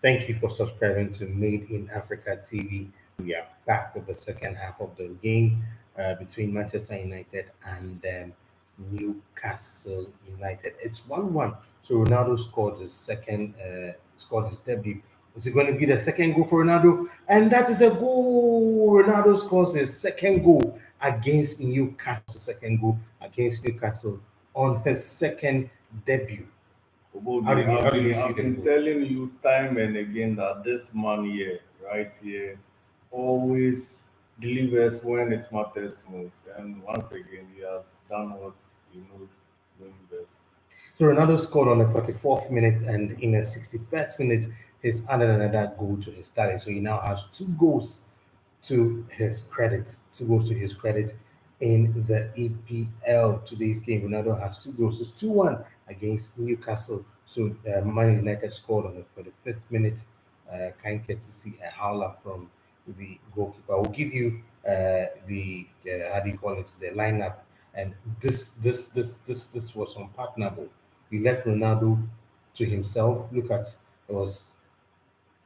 Thank you for subscribing to Made in Africa TV. We are back with the second half of the game between Manchester United and Newcastle United. It's 1-1. So Ronaldo scored his debut. Is it going to be the second goal for Ronaldo? And that is a goal. Ronaldo scores his second goal against Newcastle. Second goal against Newcastle on his second debut. Obobi, How did you see I've the been goal? telling you time and again that this man here, right here, always delivers when it matters most. And once again, he has done what he knows doing best. So Ronaldo scored on the 44th minute, and in the 61st minute, he's added another goal to his tally. So he now has two goals to his credit. Two goals to his credit in the EPL. Today's game, Ronaldo has two goals. It's 2-1 against Newcastle. So Man United scored on the 45th minute. Kind courtesy a howler from the goalkeeper. I will give you the how do you call it, the lineup. And this was unpardonable. He left Ronaldo to himself. Look at, it was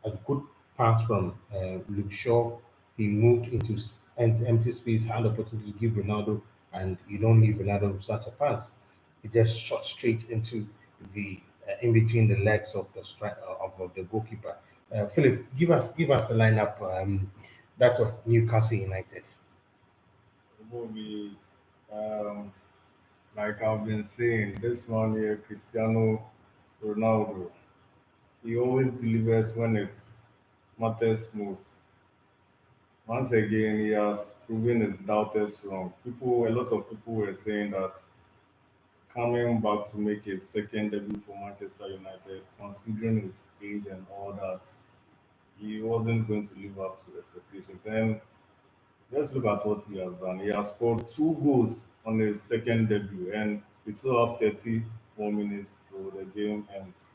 a good pass from Luke Shaw. He moved into empty space, had the opportunity to give Ronaldo, and you don't leave Ronaldo with such a pass. He just shot straight into the in between the legs of the of the goalkeeper. Philip, give us a lineup, that of Newcastle United. Obobi, like I've been saying, this man here, Cristiano Ronaldo, he always delivers when it matters most. Once again, he has proven his doubters wrong. A lot of people were saying that coming back to make his second debut for Manchester United, considering his age and all that, he wasn't going to live up to expectations. And let's look at what he has done. He has scored two goals on his second debut, and we still have 30 more minutes till the game ends.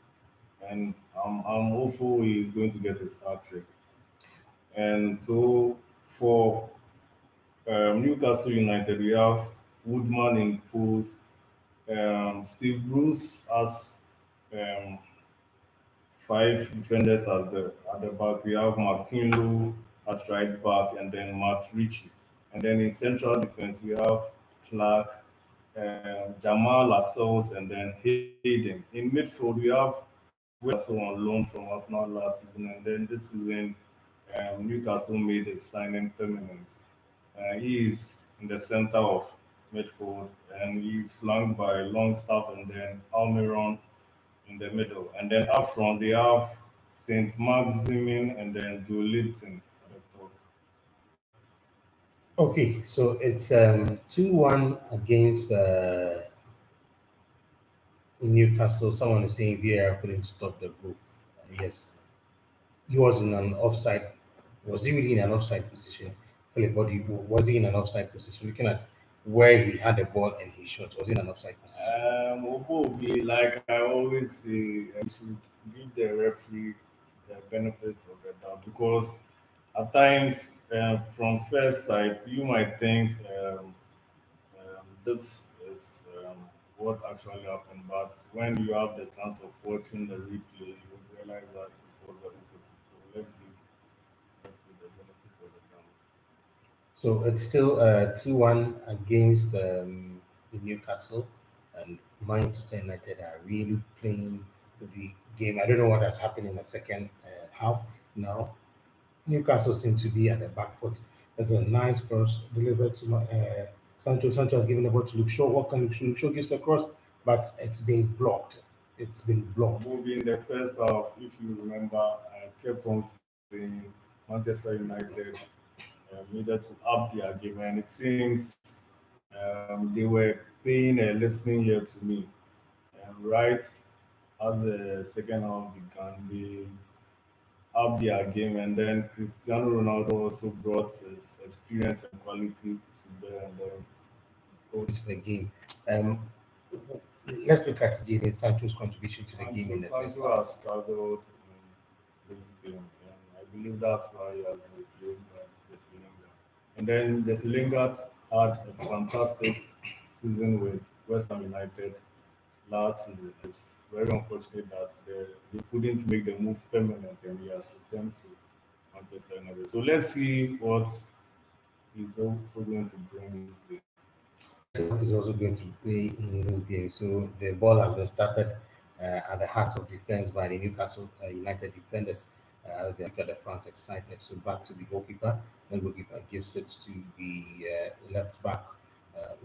And I'm hopeful he is going to get his hat trick. And so for Newcastle United, we have Woodman in post, Steve Bruce as um, five defenders at the back. We have McKinley as right back, and then Matt Ritchie. And then in central defense, we have Clark, Jamal Lascelles, and then Hayden. In midfield, we have Wesson on loan from Arsenal last season, and then this season, Newcastle made his signing permanent. He is in the center of midfield, and he's flanked by Longstaff and then Almiron in the middle. And then up front, they have Saint Maximin and then Joe Linton at the top. Okay, so it's 2-1 against Newcastle. Someone is saying VAR couldn't stop the goal. Yes, he was in an offside. Was he really in an offside position? Philip, was he in an offside position? Looking at where he had the ball and he shot, was he in an offside position? Obobi, like I always say, you should give the referee the benefit of the doubt because at times, from first sight, you might think this is what actually happened, but when you have the chance of watching the replay, you realize that it was the opposite. So let's give the benefit of the doubt. So it's still 2-1 against Newcastle, and Manchester United are really playing the game. I don't know what has happened in the second half now. Newcastle seem to be at the back foot. There's a nice cross delivered to Sancho. Sancho has given the ball to Luke Shaw. What can Luke Shaw? Luke Shaw gives the cross, but it's been blocked. It's been blocked. Movie in the first half, if you remember, I kept on saying Manchester United needed to up their game, and it seems they were paying a listening ear to me. And right as the second half began, they up their game, and then Cristiano Ronaldo also brought his experience and quality to bear, and then he scored. To the game. Um, let's look at Jadon Sancho's contribution to the game in the first Sancho half. has struggled in this game, and I believe that's why he has been replaced by Jesse Lingard. And then Jesse Lingard had a fantastic season with West Ham United. last season. It's very unfortunate that they couldn't make the move permanent and he has returned to Manchester United. So let's see what he's also going to bring this game. Let's see what is also going to play in this game. So the ball has been started at the heart of defense by the Newcastle United defenders as they look at the France excited. So back to the goalkeeper. The goalkeeper gives it to the left back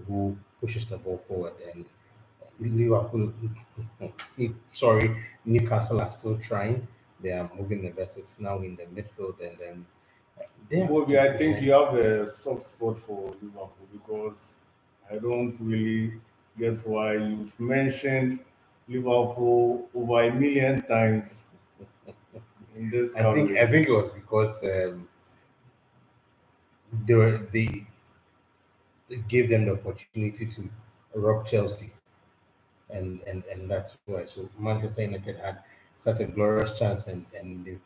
who pushes the ball forward. And Liverpool, sorry, Newcastle are still trying. They are moving the best. It's now in the midfield, and then they are Bobby, deep I think behind. you have a soft spot for Liverpool because I don't really get why you've mentioned Liverpool over a million times in this I coverage. think it was because they gave them the opportunity to rob Chelsea, and that's why. So Manchester United had such a glorious chance, and they've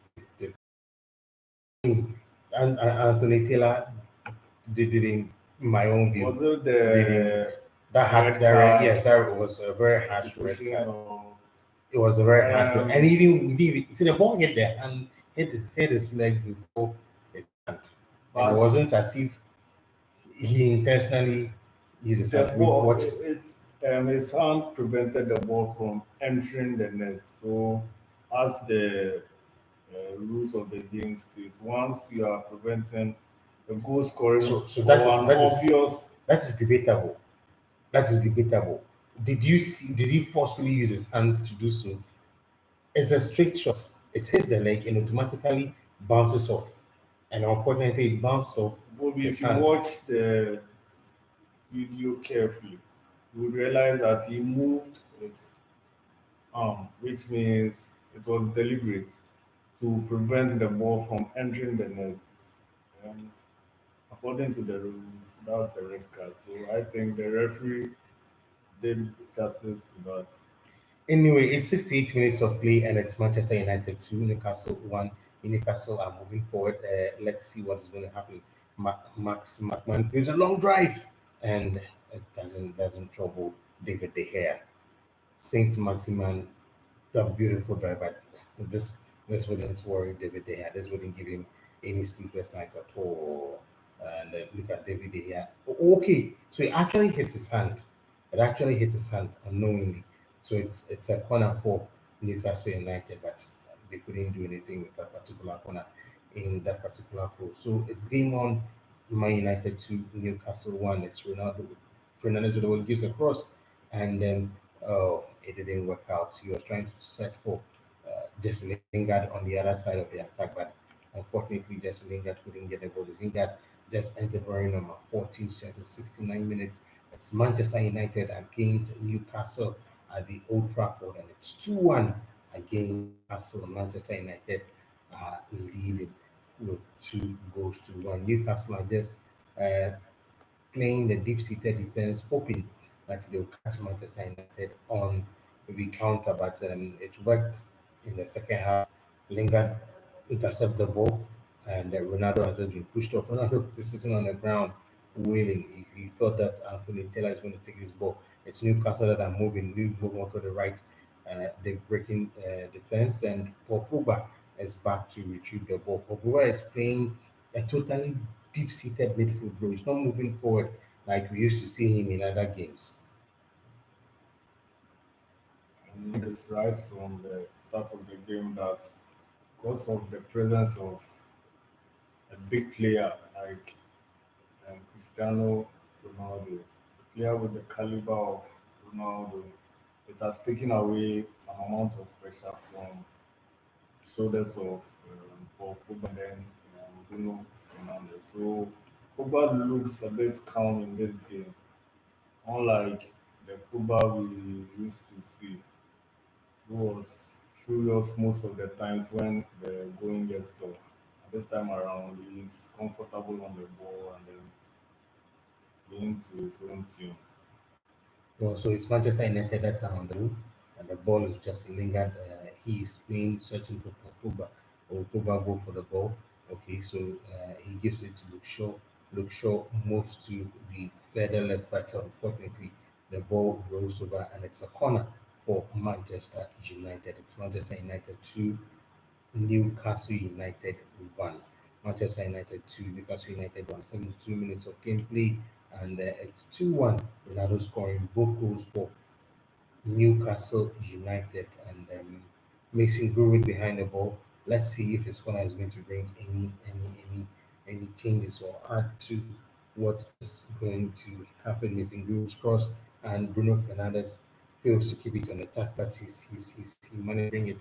and Anthony Taylor didn't, in my own view, Was it didn't the that had red that card yes, that was a very harsh red decision card. or It was a very hard one. And um even we didn't see the ball hit there and hit his leg before it went. And it but wasn't as if he intentionally used his the hand. We've ball watched. it's his hand prevented the ball from entering the net. So as the rules of the game states, once you are preventing a goal scoring So that or is an that is obvious that is debatable. That is debatable. Did you see? Did he forcefully use his hand to do so? It's a straight shot. It hits the leg and automatically bounces off. And unfortunately, it bounced off Bobby, his if you hand. watch the video carefully, you would realize that he moved his arm, which means it was deliberate to prevent the ball from entering the net. And according to the rules, that's a red card. So I think the referee did justice to that. Anyway, it's 68 minutes of play, and it's Manchester United 2, Newcastle 1. Newcastle are moving forward. Let's see what is going to happen. Max McMahon gives a long drive, and it doesn't trouble David De Gea. Saint Maximan, the beautiful drive, but this this wouldn't worry David De Gea. This wouldn't give him any sleepless nights at all. And look at David De Gea. Okay, so it actually hit his hand. It actually hit his hand unknowingly. So it's a corner for Newcastle United, but they couldn't do anything with that particular corner in that particular flow. So it's game on. Man United 2, Newcastle 1. It's Ronaldo. Fernando gives a cross, and then it didn't work out. He was trying to set for Jesse Lingard on the other side of the attack, but unfortunately, Jesse Lingard couldn't get the ball. Lingard just entered wearing number 14, so at 69 minutes. It's Manchester United against Newcastle at the Old Trafford, and it's 2-1 against Newcastle. Manchester United leading with 2 goals to 1. Newcastle are just uh, playing the deep-seated defense, hoping that they'll catch Manchester United on the counter. But it worked in the second half. Lingard intercepted the ball, and Ronaldo has just been pushed off. Ronaldo is sitting on the ground wailing. He thought that Anthony Taylor is going to take his ball. It's Newcastle that are moving. Moving on to the right. They're breaking defense, and Paul Pogba is back to retrieve the ball. Paul Pogba is playing a totally deep-seated midfield role. He's not moving forward like we used to see him in other games. And it's right from the start of the game that because of the presence of a big player like Cristiano Ronaldo, a player with the caliber of Ronaldo, it has taken away some amount of pressure from shoulders of Paul Pogba and then Bruno Fernandes. So Pogba looks a bit calm in this game, unlike the Pogba we used to see, who was furious most of the times when the going gets tough. This time around, he's comfortable on the ball and then playing to his own team. Well, so it's Manchester United that's on the move, and the ball is just Lingard. He is playing, searching for Pogba. Or Pogba go for the ball. Okay, so he gives it to Luke Shaw. Luke Shaw moves to the further left, but unfortunately, the ball rolls over and it's a corner. for Manchester United. It's Manchester United 2, Newcastle United 1. Manchester United 2, Newcastle United 1. 72 minutes of gameplay, and it's 2-1. Ronaldo scoring both goals for Newcastle United, and Mason Greenwood behind the ball. Let's see if his corner is going to bring any changes or add to what is going to happen. Mason Greenwood's cross, and Bruno Fernandes fails to keep it on attack, but he managed to bring it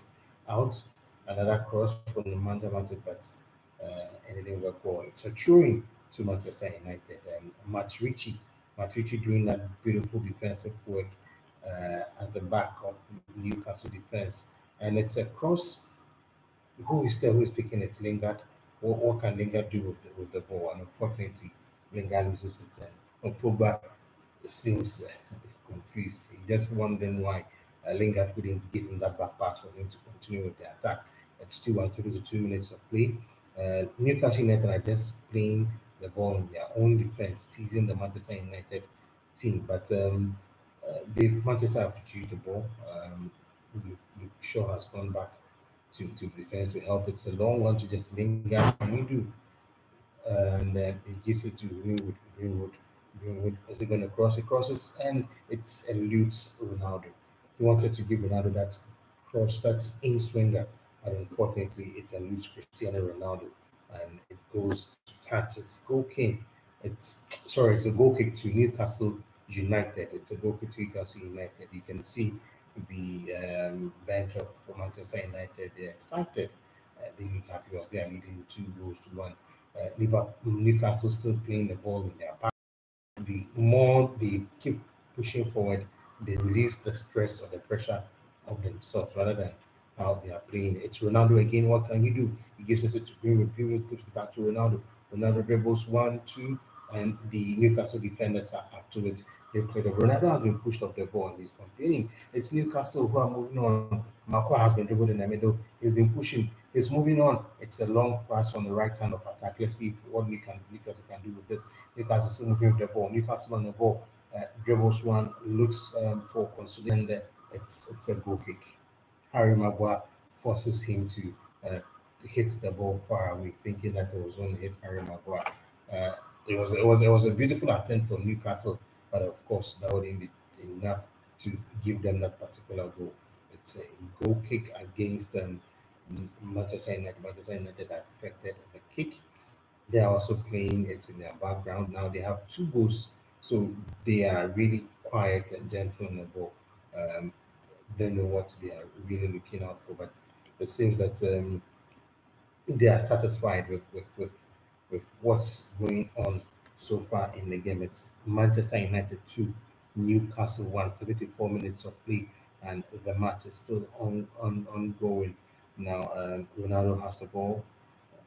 out. Another cross from the Manchester United, but and it didn't work well. It's a throwing to Manchester United. Matt Ritchie doing that beautiful defensive work at the back of Newcastle defense. And it's a cross. Who is there? Who is taking it? Lingard. What can Lingard do with the ball? And unfortunately, Lingard loses it. And Pogba seems confused. He just wondering why Lingard couldn't give him that back pass for him to continue with the attack. It's still 172 minutes of play. Newcastle United are just playing the ball in their own defense, teasing the Manchester United team. But they've Manchester have retrieved the ball. Luke Shaw has gone back to defend to help. It's a long one to just Lingard. Can we do? And then he gives it to Greenwood. Is it going to cross? It crosses and it eludes Ronaldo. He wanted to give Ronaldo that cross, that's in swinger, but unfortunately it eludes Cristiano Ronaldo, and it goes to touch. It's goal kick. It's a goal kick to Newcastle United. It's a goal kick to Newcastle United. You can see the bench of Manchester United. They're excited. They look happy because they are leading 2 goals to 1. Newcastle still playing the ball in their back. The more they keep pushing forward, they release the stress or the pressure of themselves rather than how they are playing. It's Ronaldo again. What can he do? He gives it to Greenwood. Greenwood puts it back to Ronaldo. Ronaldo dribbles 1, 2, and the Newcastle defenders are up to it. They've played. Ronaldo has been pushed off the ball and he's complaining. It's Newcastle who are moving on. Marco has been dribbled in the middle. He's been pushing. He's moving on. It's a long pass on the right hand of attack. Let's see what Newcastle can do with this. Newcastle still moving with the ball. Newcastle on the ball. Dribbles one, looks for consolation, and it's a goal kick. Harry Maguire forces him uh, to hit the ball far away, thinking that it was going to hit Harry Maguire. It was a beautiful attempt from Newcastle, but of course that wouldn't be enough to give them that particular goal. It's a goal kick against Manchester United. Manchester United have affected the kick. They are also playing it in their background now. They have 2 goals, so they are really quiet and gentle on the ball. Um, don't know what they are really looking out for, but it seems that they are satisfied with what's going on so far in the game. It's Manchester United 2, Newcastle 1, 74 minutes of play, and the match is still ongoing. Now, Ronaldo has the ball.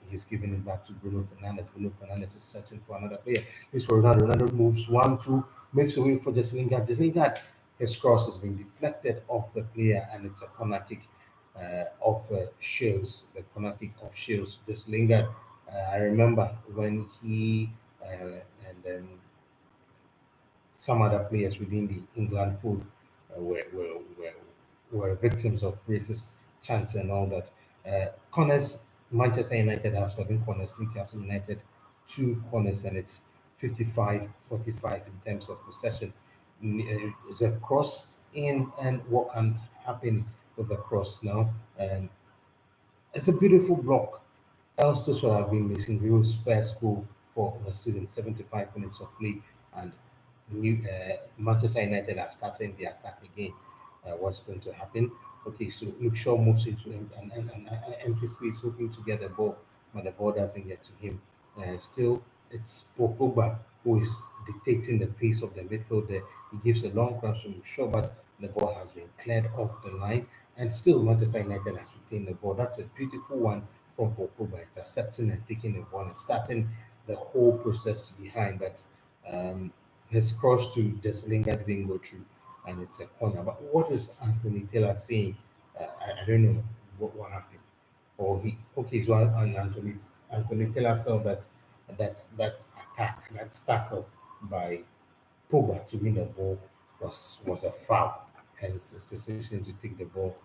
He's giving it back to Bruno Fernandes. Bruno Fernandes is searching for another player. He's for Ronaldo. Ronaldo moves 1, 2, makes away for Jesse Lingard. Jesse Lingard, his cross has been deflected off the player, and it's a corner kick of Shields. The corner kick of Shields. Jesse Lingard, I remember when he and some other players within the England fold were victims of racist chants and all that. Corners, Manchester United have 7 corners, Newcastle United 2 corners, and it's 55-45 in terms of possession. It's a cross in, and what can happen with the cross now? It's a beautiful block. Elster should have been missing Greenwood's first goal for the season, 75 minutes of play, and Manchester United are starting the attack again. What's going to happen? Okay, so Luke Shaw moves into an empty space, hoping to get the ball, but the ball doesn't get to him. Still, it's Paul Pogba who is dictating the pace of the midfield there. He gives a long cross to Luke Shaw, but the ball has been cleared off the line, and still Manchester United has retained the ball. That's a beautiful one from Paul Pogba, intercepting and taking the ball and starting the whole process behind. But his cross to Deslinga didn't go through, and it's a corner. But what is Anthony Taylor saying? I don't know what happened. Or he okay, so Anthony Taylor felt that attack, that tackle by Pogba to win the ball was a foul. hence his decision to take the ball,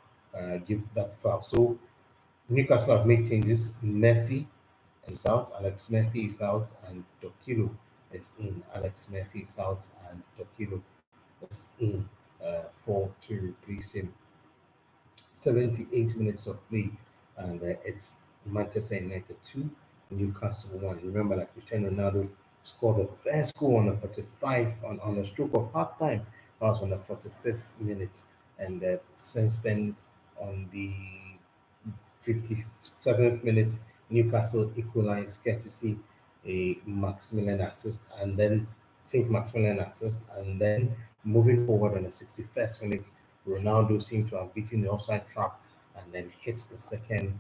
give that foul. So Newcastle have made changes. Murphy is out, Alex Murphy is out, and Dokilo is in. Alex Murphy is out, and Dokilo is in for to replace him. 78 minutes of play, and it's Manchester United 2, Newcastle 1. Remember that Cristiano Ronaldo scored the first goal on the 45 on the stroke of halftime. That was on the 45th minute, and since then, on the 57th minute, Newcastle equalized courtesy a Maximilian assist, and then St. Maximilian assist, and then moving forward on the 61st minute, Ronaldo seemed to have beaten the offside trap and then hits the second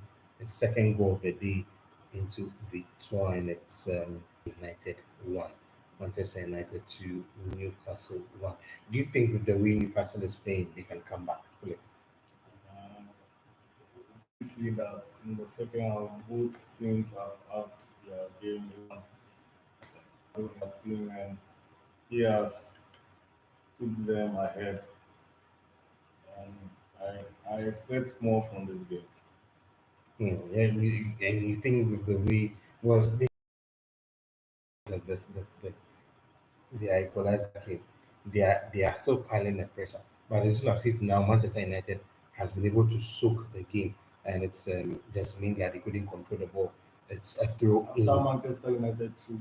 goal of the day into victory, and it's United 1. Manchester United to Newcastle 1. Do you think with the way Newcastle is playing, they can come back fully? Uh, we see that in the second half, both teams have had their game won. With the team, and he has put them ahead. And I expect more from this game. And you think with the way, well, the equalizer came, they are still piling the pressure. But it's not as if now Manchester United has been able to soak the game, and it's just mainly that they couldn't control the ball. It's a throw After in. Manchester United took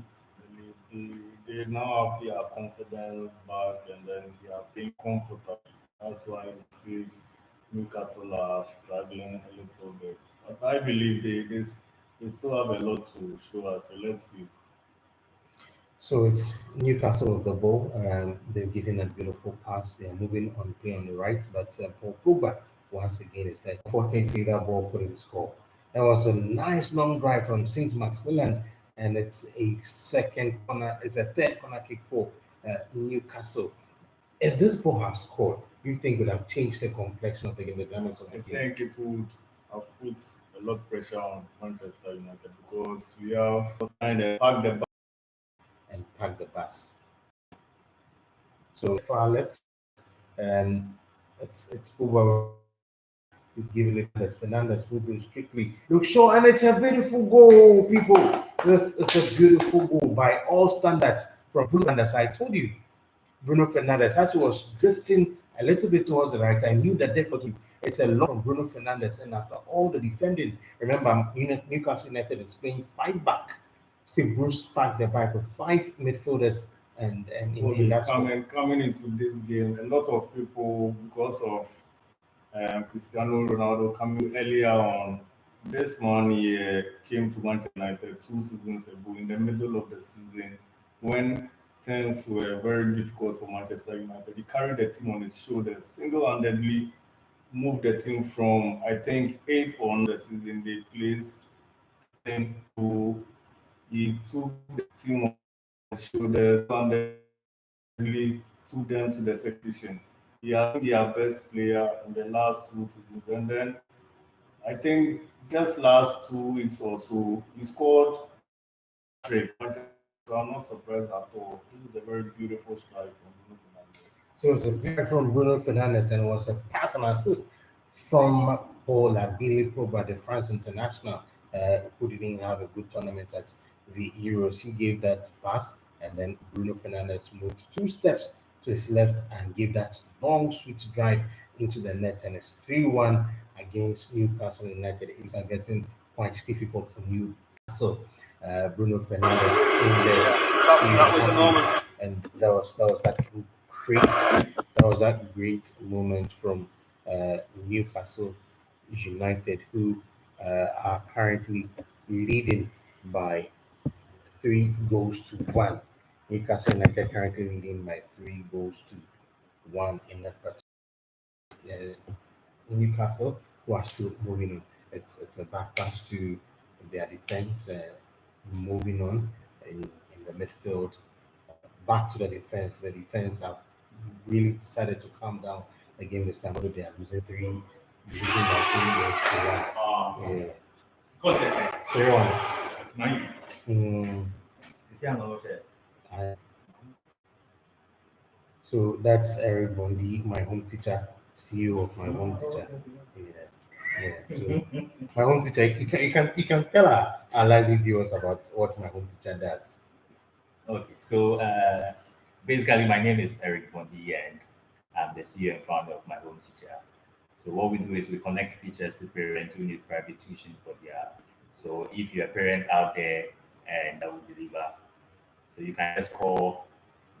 the lead, they now have their confidence back and then they are playing comfortable. That's why you see Newcastle are struggling a little bit. But I believe they still have a lot to show us. So let's see. So it's Newcastle with the ball. They've given a beautiful pass. They are moving on, play on the right, but Paul Pogba once again is there. Unfortunately, that ball couldn't score. That was a nice long drive from Saint Maximilian, and it's a second corner. It's a third corner kick for Newcastle. If this ball has scored, do you think would have changed the complexion of the game, the dynamics of I the game, think it would have put a lot of pressure on Manchester United because we have kind of packed the back. and pack the bus? So far left, and it's Pogba. He's giving it Fernandez. Fernandez moving strictly. Look, sure, and it's a beautiful goal, people. This is a beautiful goal by all standards from Bruno Fernandez. I told you, Bruno Fernandez, as he was drifting a little bit towards the right, I knew that definitely it's a lot from Bruno Fernandez. And after all the defending, remember, Newcastle United is playing five back. Steve Bruce parked the bike with five midfielders and in Fully that squad. coming into this game, a lot of people because of Cristiano Ronaldo coming earlier on. This man here came to Manchester United 2 seasons ago in the middle of the season when things were very difficult for Manchester United. He carried the team on his shoulders, single-handedly moved the team from I think eighth on the season they placed them to he took the team on his shoulders and really took them to the second position. He has been their best player in the last 2 seasons. And then I think just last 2 weeks or so, he scored trick. So I'm not surprised at all. This is a very beautiful strike from Bruno Fernandes. So it's a pass from Bruno Fernandez and it was a pass and assist from Paul Labili Pogba, the France international, who didn't have a good tournament at the Euros. He gave that pass, and then Bruno Fernandez moved 2 steps to his left and gave that long, sweet drive into the net, and it's 3-1 against Newcastle United. It's getting quite difficult for Newcastle. Bruno Fernandez in there. That was the moment. And that was that great moment from Newcastle United, who are currently leading by 3 goals to 1. Newcastle United currently leading by 3 goals to 1 in that particular. Newcastle, who are still moving on. It's a back pass to their defense, moving on in the midfield, back to the defense. The defense have really decided to calm down again this time, although they are losing by 3 goals to 1. Yeah, Scott said, 3-1. "Man, Mm, Cristiano Ronaldo." I- so that's Eric Bondi, my home teacher. CEO of my home teacher. Yeah, yeah. So my home teacher, you can tell our live viewers about what my home teacher does. Okay, so basically, my name is Eric Bondi, and I'm the CEO and founder of my home teacher. So what we do is we connect teachers to parents who need private tuition for their. So if you're a parent out there and that will deliver, so you can just call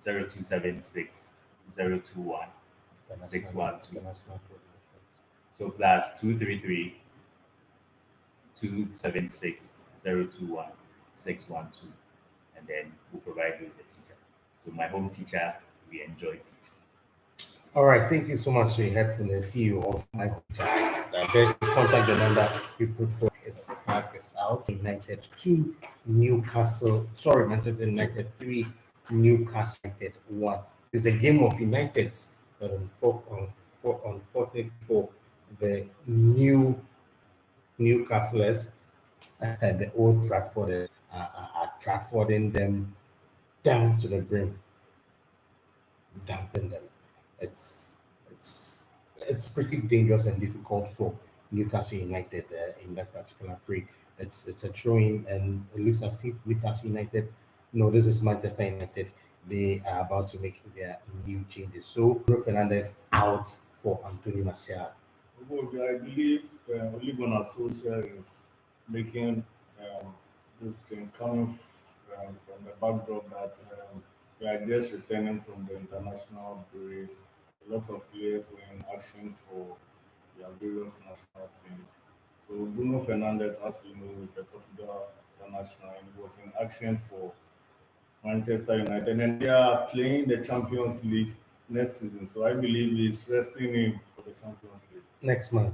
0276 021 612. International coordinations. So plus 233 276 021 612, and then we'll provide you with the teacher. So my home teacher, we enjoy teaching. All right, thank you so much. So you heard from the CEO of my home teacher. The contact the number we put for is Marcus out. United 2, Newcastle. Sorry, Manchester United 3, Newcastle United 1. It's a game of Uniteds, but unfortunately for the Newcastlers, the old Trafford are Traffording them down to the brim, dampen them. It's it's it's pretty dangerous and difficult for Newcastle United in that particular free. It's a throw in, and it looks as if Newcastle United. No, this is Manchester United. They are about to make their new changes. So Bruno Fernandes out for Anthony Martial. Well, I believe Ole Gunnar Solskjaer is making this thing coming from the backdrop that we are just returning from the international break. A lot of players were in action for their various national teams. So Bruno Fernandes, as we know, is a Portugal international and he was in action for Manchester United, and they are playing the Champions League next season. So I believe he's resting in for the Champions League Next month.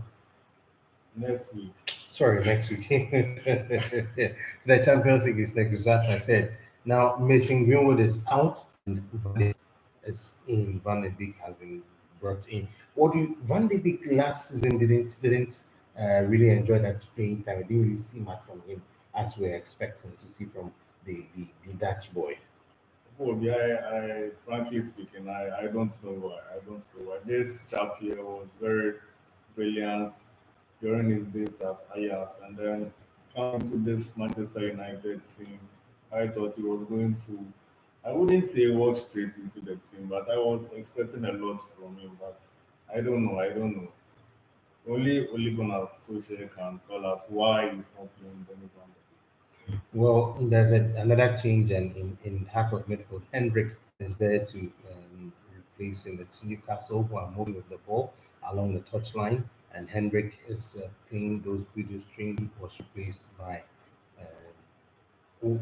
next week. Sorry, next week. The Champions League is next week, as I said. Now, Mason Greenwood is out and Van de Beek is in. Van de Beek has been brought in. What do you, Van de Beek last season didn't really enjoy that playing time. I didn't really see much from him as we are expecting to see from the Dutch boy. Oh, yeah, I frankly speaking, I don't know why. I don't know why. This chap here was very brilliant during his days at Ajax, and then coming to this Manchester United team, I thought he was going to, I wouldn't say walk straight into the team, but I was expecting a lot from him. But I don't know. I don't know. Only Ole Gunnar Solskjaer can tell us why he's not playing Donny van de Well, there's another change in half of midfield. Hendrick is there to replace him. It's Newcastle who are moving with the ball along the touchline, and Hendrick is playing those video string. He was replaced by uh,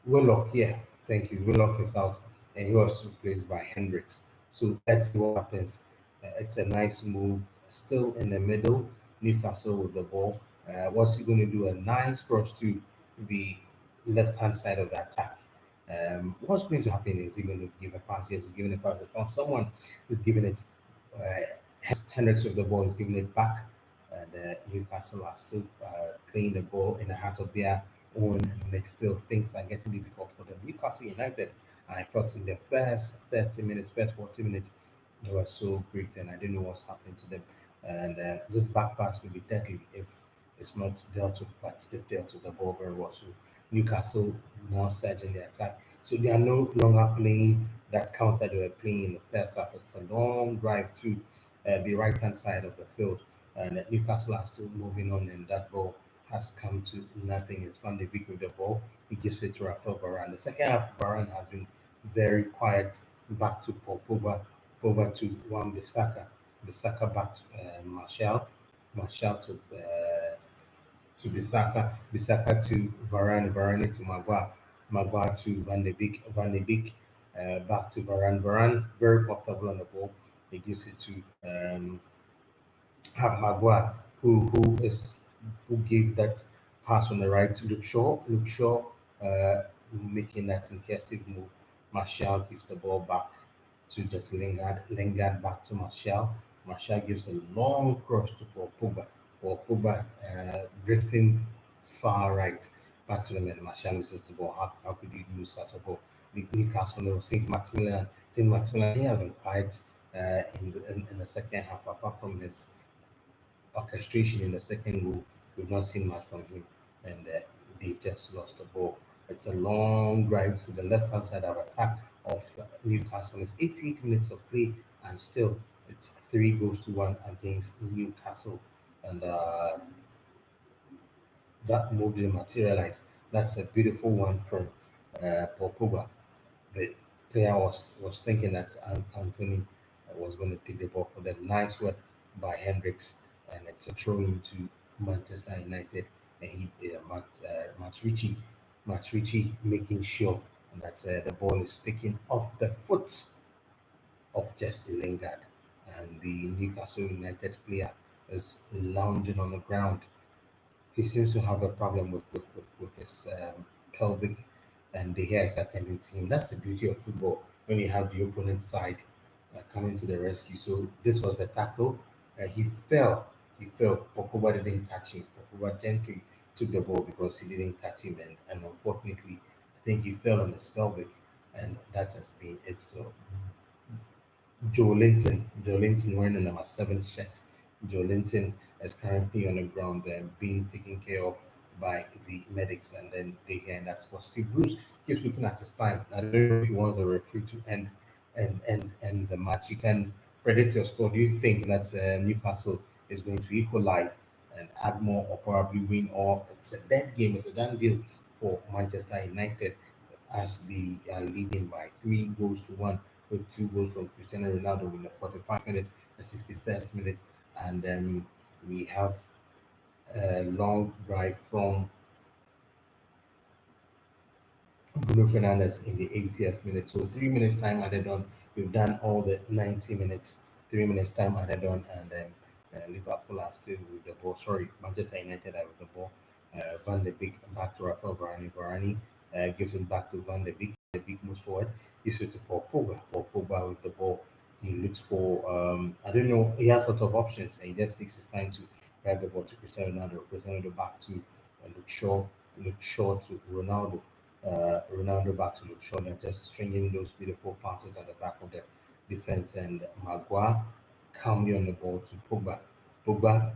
Willock. Yeah, thank you. Willock is out, and he was replaced by Hendricks. So let's see what happens. It's a nice move. Still in the middle, Newcastle with the ball. What's he going to do? A nice cross to the left hand side of the attack. What's going to happen is he going to give a pass? Yes, he's giving a pass. From someone is giving it. Hendricks with the ball is giving it back. Newcastle are still playing the ball in the heart of their own midfield. Things are getting difficult for them. Newcastle United, I thought in the first 30 minutes, first 40 minutes, they were so great, and I didn't know what's happening to them. And this back pass will be deadly if it's not dealt with, but they've dealt with the ball very well. So Newcastle now surging the attack. So they are no longer playing that counter they were playing in the first half. It's a long drive to the right hand side of the field. And Newcastle are still moving on, and that ball has come to nothing. It's Van de Beek with the ball. He gives it to Rafael Varane. The second half, Varane has been very quiet. Back to Paul Pogba, Pogba to Wan Bissaka, Bissaka back to Martial, Martial to Bissaka, Bissaka to Varane, Varane to Maguire, Maguire to Van de Beek, Van de Beek back to Varane, Varane very comfortable on the ball. He gives it to have Maguire, who gave that pass on the right to Luke Shaw. Luke Shaw making that impressive move. Martial gives the ball back to just Lingard. Lingard back to Martial. Martial gives a long cross to Paul Pogba. Paul Pogba drifting far right back to the middle. Martial loses the ball. How could you lose such a ball? Newcastle, no, St. Maximilian. St. Maximilian, he has been quite in the second half. Apart from his orchestration in the second goal, we've not seen much from him, and they've just lost the ball. It's a long drive to the left hand side of attack of Newcastle. It's 88 minutes of play, and still it's 3 goals to 1 against Newcastle. And that move didn't materialize. That's a beautiful one from Paul Pogba. The player was thinking that Anthony was going to take the ball for them. Nice work by Hendricks, and it's a throw into Manchester United. And Matt Ritchie making sure that the ball is sticking off the foot of Jesse Lingard, and the Newcastle United player is lounging on the ground. He seems to have a problem with his pelvic, and the hair is attending to him. That's the beauty of football when you have the opponent side coming to the rescue. So this was the tackle. He fell. He fell. Pokuba didn't catch him. Pokuba gently took the ball because he didn't catch him, and unfortunately, I think he fell on his pelvic, and that has been it. So Joe Linton wearing the number 7 shirt. Joe Linton is currently on the ground and being taken care of by the medics, and then they hear that's what Steve Bruce keeps looking at his time. I don't know if he wants the referee to end the match. You can predict your score. Do you think that Newcastle is going to equalize and add more, or probably win, or it's a dead game, it's a done deal for Manchester United, as they are leading by 3 goals to 1, with 2 goals from Cristiano Ronaldo in the 45 minutes, the 61st minute, and then we have a long drive from Bruno Fernandes in the 80th minute. So 3 minutes time added on. We've done all the 90 minutes. 3 minutes time added on, and then Liverpool are still with the ball. Sorry, Manchester United are with the ball. Van de Beek back to Rafael Varane. Varane gives it back to Van de Beek. De Beek moves forward, gives it to Paul Pogba. Paul Pogba with the ball. He looks for I don't know. He has a lot of options, and he just takes his time to drive the ball to Cristiano Ronaldo. Cristiano Ronaldo back to Luke Shaw. Luke Shaw to Ronaldo. Ronaldo back to Luke Shaw, and just stringing those beautiful passes at the back of the defense, and Maguire calmly on the ball to Pogba. Pogba,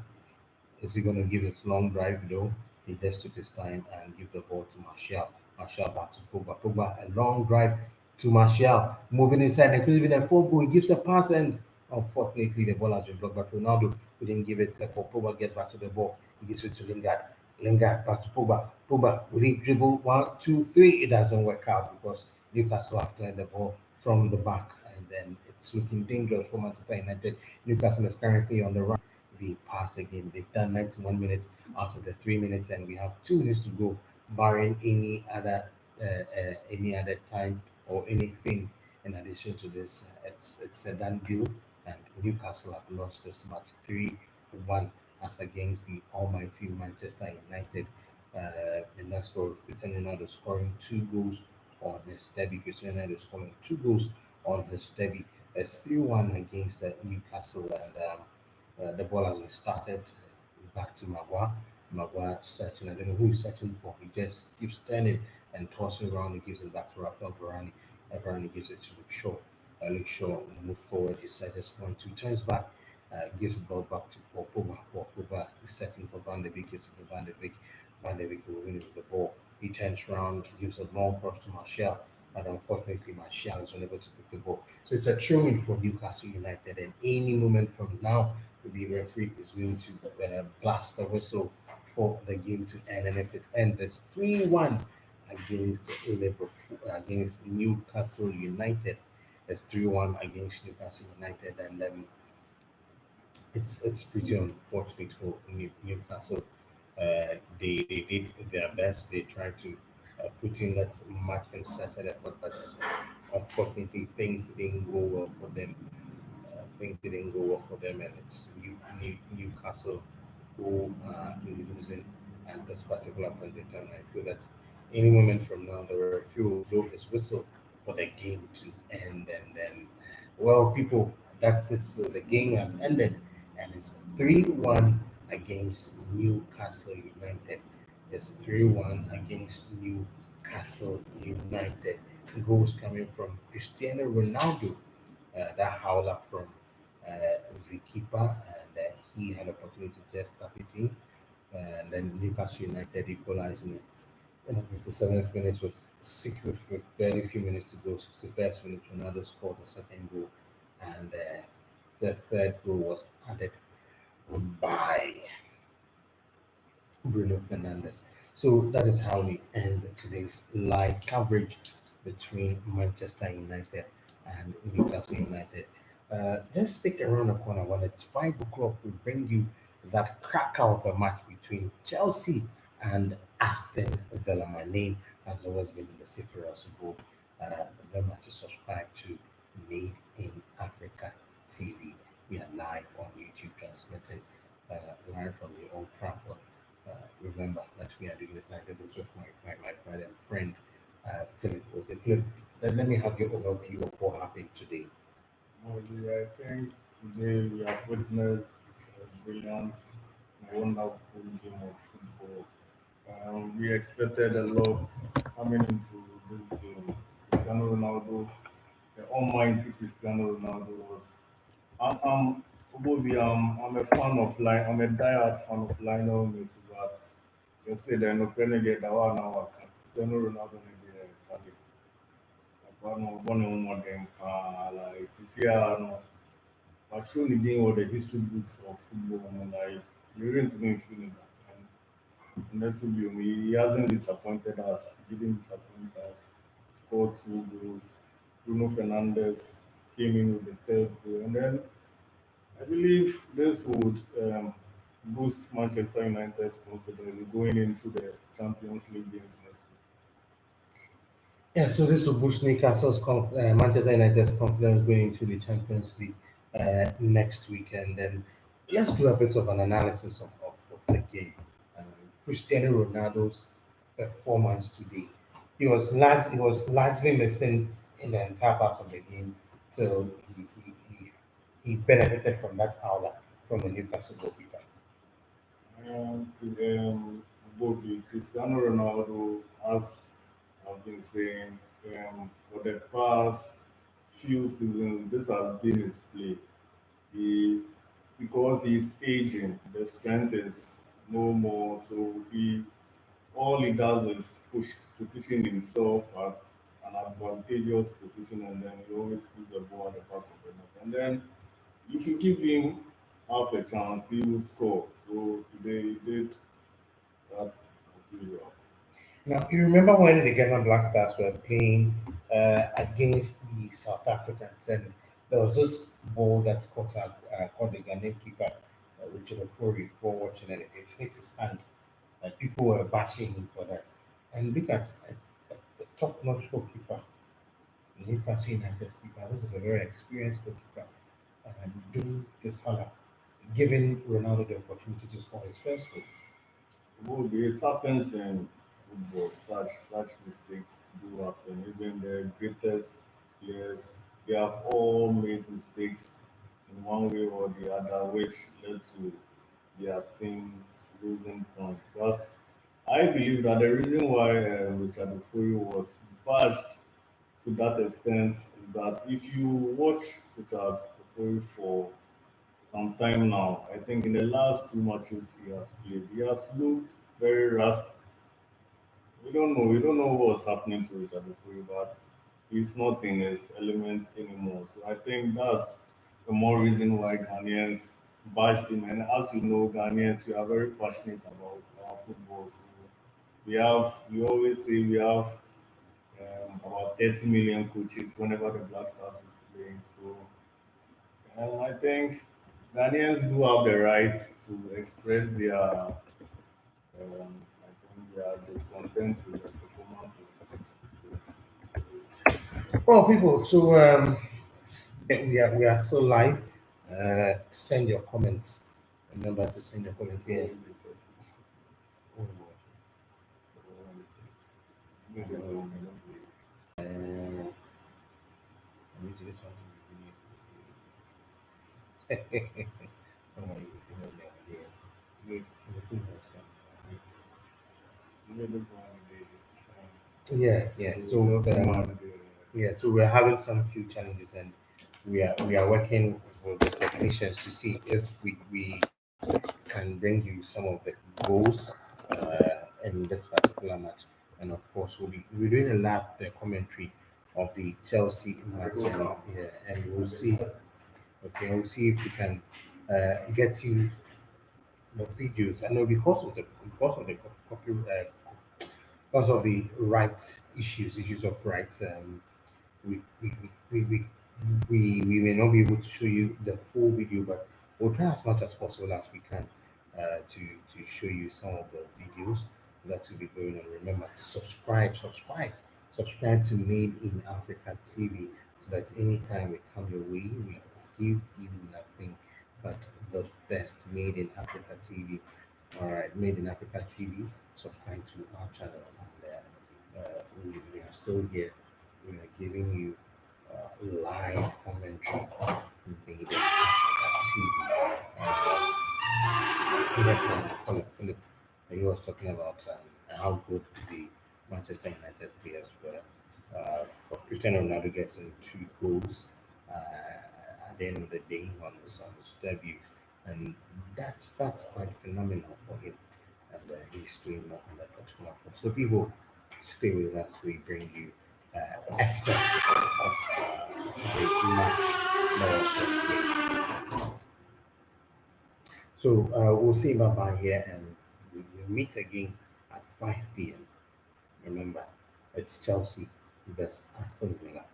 is he going to give his long drive though? He just took his time and give the ball to Martial. Martial back to Pogba. Pogba, a long drive to Martial, moving inside. And could have been a fourth goal. He gives a pass, and unfortunately, the ball has been blocked. But Ronaldo, we didn't give it. Pogba gets back to the ball. He gives it to Lingard. Lingard back to Pogba. Pogba, will he dribble 1, 2, 3? It doesn't work out because Newcastle have cleared the ball from the back, and then it's looking dangerous for Manchester United. Newcastle is currently on the run. The pass again. They've done 91 minutes out of the 3 minutes, and we have 2 minutes to go, barring any other time or anything in addition to this. It's a done deal, and Newcastle have lost this match 3-1 as against the almighty Manchester United. And that's score Cristiano Ronaldo scoring 2 goals on this derby. Cristiano Ronaldo scoring 2 goals on this derby. It's 3-1 against Newcastle, and the ball has been started back to Maguire. Maguire searching. I don't know who he's searching for. He just keeps turning and tossing around. He gives it back to Rafael Varane. Varane gives it to Luke Shaw. Luke Shaw moves forward. He searches 1, 2, turns back, gives the ball back to Paul Pogba. Paul Pogba is searching for Van de Beek. Gives it to Van de Beek. Van de Beek will win it with the ball. He turns around, gives a long cross to Martial, but unfortunately Martial is unable to pick the ball. So it's a throw-in for Newcastle United, and any moment from now, the referee is going to blast the whistle for the game to end. And if it ends, it's 3-1 against Liverpool, against Newcastle United. It's 3-1 against Newcastle United, and it's pretty unfortunate for Newcastle. They did their best. They tried to put in that much concerted effort, but unfortunately things didn't go well for them. Things didn't go well for them, and it's Newcastle who are losing at this particular point in time. I feel that any moment from now, the referee will blow his whistle for the game to end, and then, well, people, that's it. So the game has ended, and it's 3-1 against Newcastle United. It's 3-1 against Newcastle United. Goals coming from Cristiano Ronaldo that howler from uh, the keeper, and he had opportunity to just tap it in. And then Newcastle United equalized in the 57th minute with barely a few minutes to go. 61st minute, Ronaldo scored the second goal, and the third goal was added by Bruno Fernandes. So that is how we end today's live coverage between Manchester United and Newcastle United. Just stick around the corner when it's 5 o'clock. We bring you that cracker of a match between Chelsea and Aston Villa. My name has always been the Safer Group. Remember to subscribe to Made in Africa TV. We are live on YouTube transmitting live from the Old Trafford. Uh, Remember that we are doing this. I did this with my brother and friend, Philip. Was it Philip? Let me have your overview of what happened today. Well, yeah, I think today we have witnessed a brilliant, wonderful game of football. We expected a lot coming into this game. Cristiano Ronaldo, the almighty Cristiano Ronaldo was. I'm Bobby, I'm a fan of line. I'm a diehard fan of Lionel Messi, but you say they're not going to get that one now. Cristiano Ronaldo, maybe Charlie. One on one them like CCR no. But surely doing all the history books of football and like you're going to be feeling that. And that's will be he hasn't disappointed us. He didn't disappoint us. Scored 2 goals. Bruno Fernandes came in with the third goal, and then I believe this would boost Manchester United's confidence going into the Champions League games next Yeah, so this will boost Manchester United's confidence going into the Champions League next week. And then let's do a bit of an analysis of the game. Um, Cristiano Ronaldo's performance today. He was largely missing in the entire part of the game till he benefited from that howler from the Newcastle goalkeeper. Bobby, Cristiano Ronaldo, as I've been saying, for the past few seasons, this has been his play. He, because he's aging, the strength is no more, so all he does is position himself at an advantageous position, and then he always puts the ball at the back of the net. And then if you give him half a chance, he will score. So today he did that as usual. Now, you remember when the Ghana Black Stars were playing against the South Africans, and there was this ball that caught the Ghanaian keeper, Richard Ofori, while watching, and it hit his hand. People were bashing him for that. And look at the top-notch goalkeeper, Newcastle United keeper. This is a very experienced goalkeeper, doing this holler, giving Ronaldo the opportunity to score his first goal. Well, it happens in football. Such mistakes do happen. Even the greatest players, they have all made mistakes in one way or the other, which led to their teams losing points. But I believe that the reason why Richard Ofori was bashed to that extent is that if you watch Richard Ofori for some time now, I think in the last 2 matches he has played, he has looked very rusty. We don't know what's happening to Richard Ofori, but he's not in his elements anymore. So I think that's the more reason why Ghanaians bashed him. And as you know, Ghanaians, we are very passionate about our football. So we always say we have about 30 million coaches whenever the Black Stars is playing. So I think Ghanaians do have the right to express their I think they are discontent with the performance Well, people, so we are still live. Send your comments. Remember to send your comments of here. the Oh, I need to do something. Oh, my, you know, yeah. Yeah, yeah. So Just yeah, so we're having some few challenges, and we are working with the technicians to see if we can bring you some of the goals in this particular match. And of course, we'll be doing a live the commentary of the Chelsea match, and we'll see. Okay, we'll see if we can get you the videos. I know because of the rights issues of rights. We, we, we, we, we may not be able to show you the full video, but we'll try as much as possible as we can to show you some of the videos that will be going on. Remember to subscribe to Made in Africa TV, so that anytime we come your way, we give you nothing but the best. Made in Africa TV. All right, Made in Africa TV. Subscribe to our channel, and we are still here. We are giving you live commentary Made in Africa TV. Philip, he was talking about how good the Manchester United players were. Cristiano Ronaldo getting 2 goals at the end of the day on his debut, and that's quite phenomenal for him. And he's doing more on that particular front. So people, stay with us. We bring you excerpts of the match that was just played. So we'll say bye bye here, and we'll meet again at 5 p.m. Remember, it's Chelsea versus Aston Villa.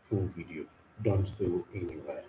Full video. Don't go anywhere.